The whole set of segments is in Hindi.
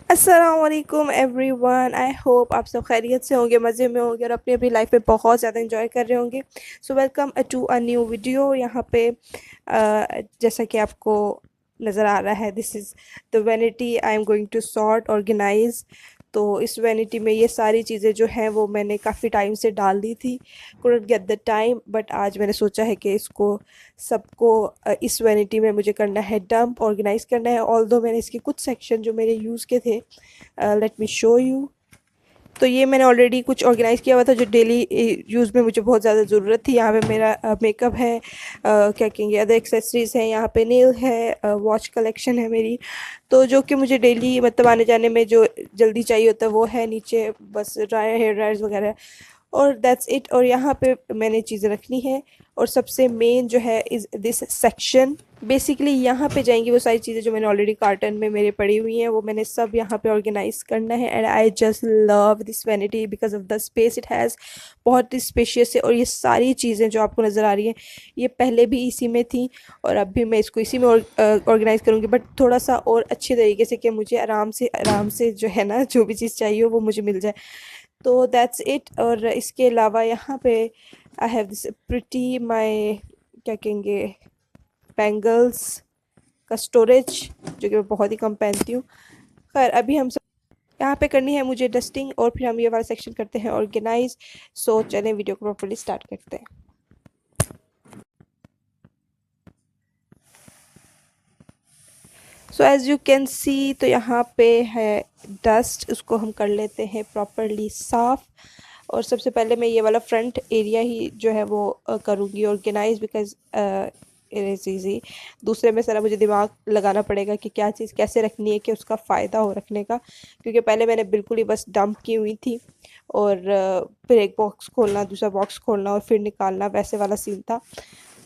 अस्सलामुअलैकुम एवरीवन। आई होप आप सब खैरियत से होंगे, मज़े में होंगे और अपनी अपनी लाइफ में बहुत ज़्यादा इंजॉय कर रहे होंगे। So welcome to a new video. यहाँ पे जैसा कि आपको नज़र आ रहा है, this is the vanity I am going to sort organise. तो इस वैनिटी में ये सारी चीज़ें जो हैं वो मैंने काफ़ी टाइम से डाल दी थी, couldn't get the time, but आज मैंने सोचा है कि इसको सबको इस वैनिटी में मुझे करना है डंप, ऑर्गेनाइज करना है। ऑल्दो मैंने इसके कुछ सेक्शन जो मेरे यूज़ के थे, लेट मी शो यू। तो ये मैंने ऑलरेडी कुछ ऑर्गेनाइज़ किया हुआ था जो डेली यूज़ में मुझे बहुत ज़्यादा ज़रूरत थी। यहाँ पे मेरा मेकअप है, क्या कहेंगे, अदर एक्सेसरीज़ हैं, यहाँ पे नेल है, वॉच कलेक्शन है मेरी। तो जो कि मुझे डेली मतलब आने जाने में जो जल्दी चाहिए होता है वो है नीचे, बस ड्रायर, हेयर ड्रायर्स वगैरह, और दैट्स इट। और यहाँ पे मैंने चीज़ें रखनी है। और सबसे मेन जो है इज़ दिस सेक्शन। बेसिकली यहाँ पे जाएंगी वो सारी चीज़ें जो मैंने ऑलरेडी कार्टन में मेरे पड़ी हुई हैं, वो मैंने सब यहाँ पे ऑर्गेनाइज करना है। And I just love this vanity because of the space it has. बहुत ही स्पेशियस है। और ये सारी चीज़ें जो आपको नज़र आ रही हैं ये पहले भी इसी में थी और अब भी मैं इसको इसी में ऑर्गेनाइज़ करूँगी, बट थोड़ा सा और अच्छे तरीके से, कि मुझे आराम से जो है ना, जो भी चीज़ चाहिए हो वो मुझे मिल जाए। तो दैट्स इट। और इसके अलावा यहाँ पे I have this pretty my, क्या कहेंगे, बैंगल्स का स्टोरेज, जो कि मैं बहुत ही कम पहनती हूँ। खैर, अभी हम सब यहाँ पे करनी है मुझे डस्टिंग और फिर हम ये वाला सेक्शन करते हैं ऑर्गेनाइज। सो चलें वीडियो को प्रॉपर्ली स्टार्ट करते हैं। So as you can see, तो यहाँ पे है डस्ट, उसको हम कर लेते हैं प्रॉपरली साफ़। और सबसे पहले मैं ये वाला फ्रंट एरिया ही जो है वो करूँगी organise, because it is easy. दूसरे में सारा मुझे दिमाग लगाना पड़ेगा कि क्या चीज़ कैसे रखनी है कि उसका फ़ायदा हो रखने का, क्योंकि पहले मैंने बिल्कुल ही बस डंप की हुई थी और फिर एक बॉक्स खोलना, दूसरा बॉक्स खोलना और फिर निकालना, वैसे वाला सीन था।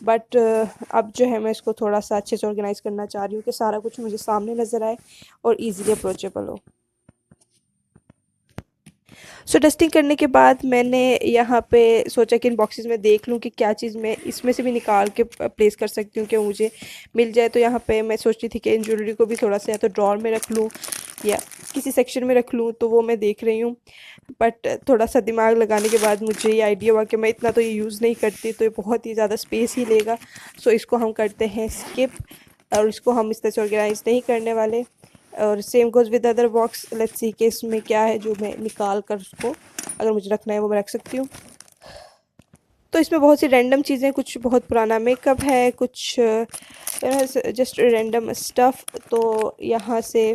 बट अब जो है मैं इसको थोड़ा सा अच्छे से ऑर्गेनाइज़ करना चाह रही हूँ कि सारा कुछ मुझे सामने नज़र आए और ईज़िली अप्रोचेबल हो। सो डस्टिंग करने के बाद मैंने यहाँ पे सोचा कि इन बॉक्सेस में देख लूँ कि क्या चीज़ मैं इसमें से भी निकाल के प्लेस कर सकती हूँ कि मुझे मिल जाए। तो यहाँ पे मैं सोच रही थी कि इन ज्वेलरी को भी थोड़ा सा या तो ड्रॉर में रख लूँ या किसी सेक्शन में रख लूँ, तो वो मैं देख रही हूँ। बट थोड़ा सा दिमाग लगाने के बाद मुझे ये आइडिया हुआ कि मैं इतना तो ये यूज़ नहीं करती, तो ये बहुत ही ज़्यादा स्पेस ही लेगा। सो इसको हम करते हैं स्किप और इसको हम इस तरह से ऑर्गेनाइज़ नहीं करने वाले। और same goes with other box. Let's see कि इसमें क्या है जो मैं निकाल कर उसको, अगर मुझे रखना है, वो मैं रख सकती हूँ। तो इसमें बहुत सी रैंडम चीज़ें, कुछ बहुत पुराना मेकअप है, कुछ जस्ट रैंडम स्टफ़। तो यहाँ से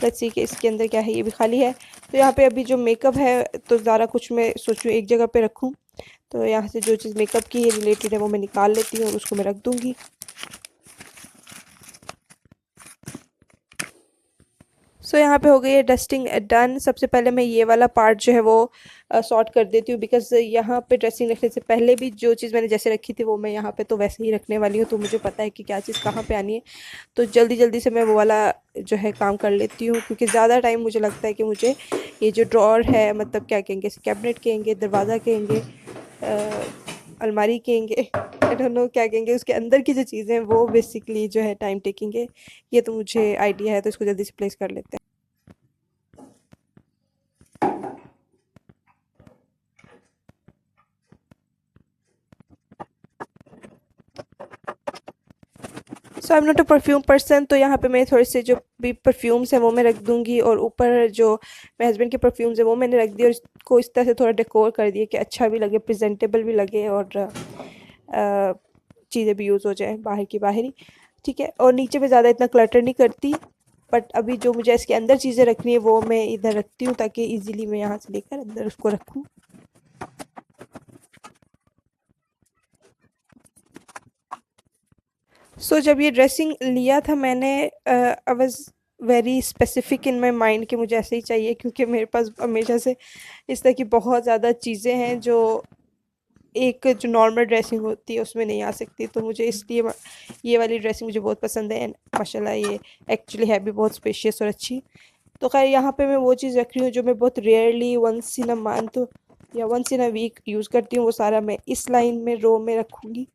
लेट्स सी कि इसके अंदर क्या है, ये भी खाली है। तो यहाँ पे अभी जो मेकअप है, तो ज़्यादा कुछ मैं सोच रही हूँ एक जगह पे रखूँ। तो यहाँ से जो चीज़ मेकअप की रिलेटेड है वो मैं निकाल लेती हूँ और उसको मैं रख दूँगी। सो यहाँ पे हो गई है डस्टिंग डन। सबसे पहले मैं ये वाला पार्ट जो है वो सॉर्ट कर देती हूँ, बिकॉज यहाँ पे ड्रेसिंग रखने से पहले भी जो चीज़ मैंने जैसे रखी थी वो मैं यहाँ पे तो वैसे ही रखने वाली हूँ, तो मुझे पता है कि क्या चीज़ कहाँ पे आनी है। तो जल्दी जल्दी से मैं वो वाला जो है काम कर लेती हूँ, क्योंकि ज़्यादा टाइम मुझे लगता है कि मुझे ये जो ड्रॉर है, मतलब क्या कहेंगे, कैबिनेट कहेंगे, दरवाज़ा कहेंगे, अलमारी कहेंगे, आई डोंट नो क्या कहेंगे, उसके अंदर की जो चीज़ें हैं वो बेसिकली जो है टाइम टेकिंग है। ये तो मुझे आइडिया है, तो इसको जल्दी से प्लेस कर लेते हैं। So I am not a perfume person, तो यहाँ पे मैं थोड़े से जो भी परफ्यूम्स हैं वो मैं रख दूँगी, और ऊपर जो मेरे हस्बैंड के परफ्यूम्स हैं वो मैंने रख दिए और इसको इस तरह से थोड़ा डेकोर कर दिया कि अच्छा भी लगे, प्रेजेंटेबल भी लगे, और चीज़ें भी यूज़ हो जाए बाहर की बाहर ही। ठीक है, और नीचे में ज़्यादा इतना क्लटर नहीं करती, बट अभी जो मुझे इसके अंदर चीज़ें रखनी है वो मैं इधर रखती हूँ, ताकि ईजिली मैं यहाँ से लेकर अंदर उसको रखूँ। सो जब ये ड्रेसिंग लिया था मैंने, I was very specific in my mind कि मुझे ऐसे ही चाहिए, क्योंकि मेरे पास हमेशा से इस तरह की बहुत ज़्यादा चीज़ें हैं जो एक जो नॉर्मल ड्रेसिंग होती है उसमें नहीं आ सकती। तो मुझे इसलिए ये वाली ड्रेसिंग मुझे बहुत पसंद है, एंड माशाल्लाह ये एक्चुअली है भी बहुत स्पेशियस और अच्छी। तो खैर, यहाँ पे मैं वो चीज़ रख रही हूँ जो मैं बहुत rarely once in a month या once in a week use करती हूँ, वो सारा मैं इस लाइन में, रो में रखूँगी।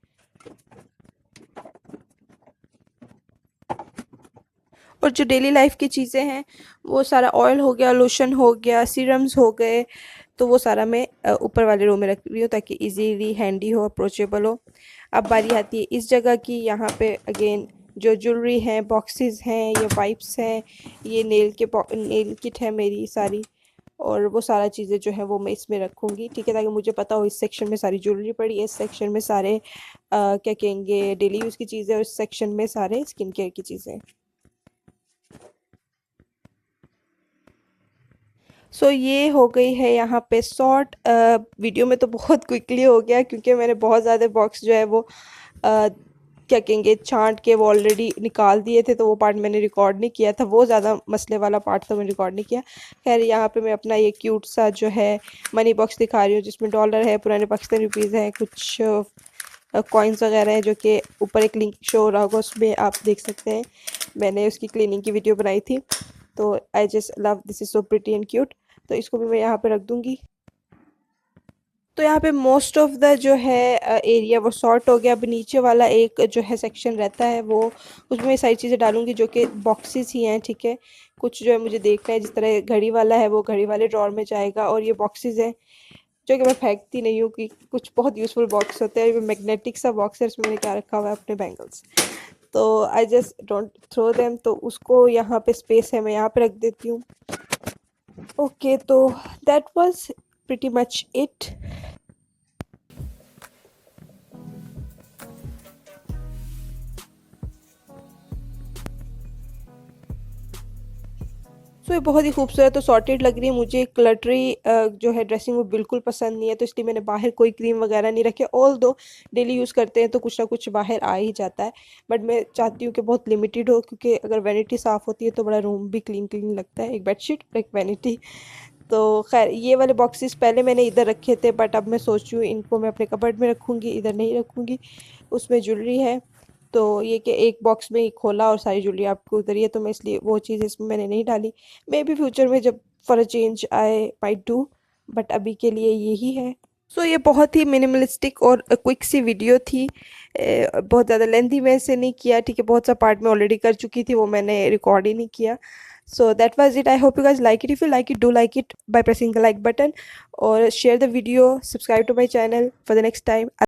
और जो डेली लाइफ की चीज़ें हैं वो सारा ऑयल हो गया, लोशन हो गया, सीरम्स हो गए, तो वो सारा मैं ऊपर वाले रूम में रख रही हूँ ताकि इजीली हैंडी हो, अप्रोचेबल हो। अब बारी आती है इस जगह की। यहाँ पे अगेन जो ज्वेलरी हैं, बॉक्सेस हैं, ये वाइप्स हैं, ये नेल किट है मेरी सारी, और वो सारा चीज़ें जो है वो मैं इसमें रखूँगी, ठीक है, ताकि मुझे पता हो इस सेक्शन में सारी ज्वेलरी पड़ी है, इस सेक्शन में सारे क्या कहेंगे डेली यूज़ की चीज़ें, और इस सेक्शन में सारे स्किन केयर की चीज़ें। सो ये हो गई है यहाँ पे शॉर्ट। वीडियो में तो बहुत क्विकली हो गया क्योंकि मैंने बहुत ज़्यादा बॉक्स जो है वो क्या कहेंगे छांट के वो ऑलरेडी निकाल दिए थे, तो वो पार्ट मैंने रिकॉर्ड नहीं किया था, वो ज़्यादा मसले वाला पार्ट तो मैंने रिकॉर्ड नहीं किया। खैर यहाँ पे मैं अपना ये क्यूट सा जो है मनी बॉक्स दिखा रही हूँ जिसमें डॉलर है, पुराने पाकिस्तानी रुपीज़ हैं, कुछ कॉइन्स वगैरह हैं, जो कि ऊपर एक लिंक शो हो रहा होगा, उसमें आप देख सकते हैं। मैंने उसकी क्लीनिंग की वीडियो बनाई थी, तो I just love this is so pretty and cute. तो इसको भी मैं यहाँ पे रख दूँगी। तो यहाँ पे मोस्ट ऑफ द जो है एरिया वो सॉर्ट हो गया। अब नीचे वाला एक जो है सेक्शन रहता है वो, उसमें मैं सारी चीज़ें डालूंगी जो कि बॉक्सेस ही हैं, ठीक है। कुछ जो है मुझे देखना है, जिस तरह घड़ी वाला है वो घड़ी वाले ड्रॉर में जाएगा, और ये बॉक्सेस हैं जो कि मैं फेंकती नहीं हूँ, कि कुछ बहुत यूज़फुल बॉक्स होते हैं। ये मैग्नेटिक सा बॉक्स है, इसमें मैंने क्या रखा हुआ है, अपने बैंगल्स। तो I just don't throw them, तो उसको यहाँ पे स्पेस है, मैं यहाँ पे रख देती हूँ। ओके, तो that was pretty much it. So ये बहुत ही खूबसूरत और सॉर्टेड लग रही है मुझे। क्लटरी जो है ड्रेसिंग वो बिल्कुल पसंद नहीं है, तो इसलिए मैंने बाहर कोई क्रीम वगैरह नहीं रखे। ऑल दो डेली यूज़ करते हैं तो कुछ ना कुछ बाहर आ ही जाता है, बट मैं चाहती हूँ कि बहुत लिमिटेड हो, क्योंकि अगर वैनिटी साफ़ होती है तो बड़ा रूम भी क्लीन क्लीन लगता है। एक बेडशीट और एक वैनिटी। तो खैर ये वाले बॉक्सेस पहले मैंने इधर रखे थे, बट अब मैं सोच रही हूँ इनको मैं अपने कबर्ड में रखूँगी, इधर नहीं रखूँगी। उसमें ज्वेलरी है, तो ये कि एक बॉक्स में ही खोला और सारी ज्वेलरी आपको उधर ही है, तो मैं इसलिए वो चीज़ इसमें मैंने नहीं डाली। मे बी फ्यूचर में जब for a change I might do, but अभी के लिए यही है। सो ये बहुत ही मिनिमलिस्टिक और क्विक सी वीडियो थी। बहुत ज़्यादा लेंथी में से नहीं किया, ठीक है, बहुत सा पार्ट मैं ऑलरेडी कर चुकी थी, वो मैंने रिकॉर्ड ही नहीं किया। So that was it. I hope you guys like it. If you like it, do like it by pressing the like button, और share the video, subscribe to my channel for the next time.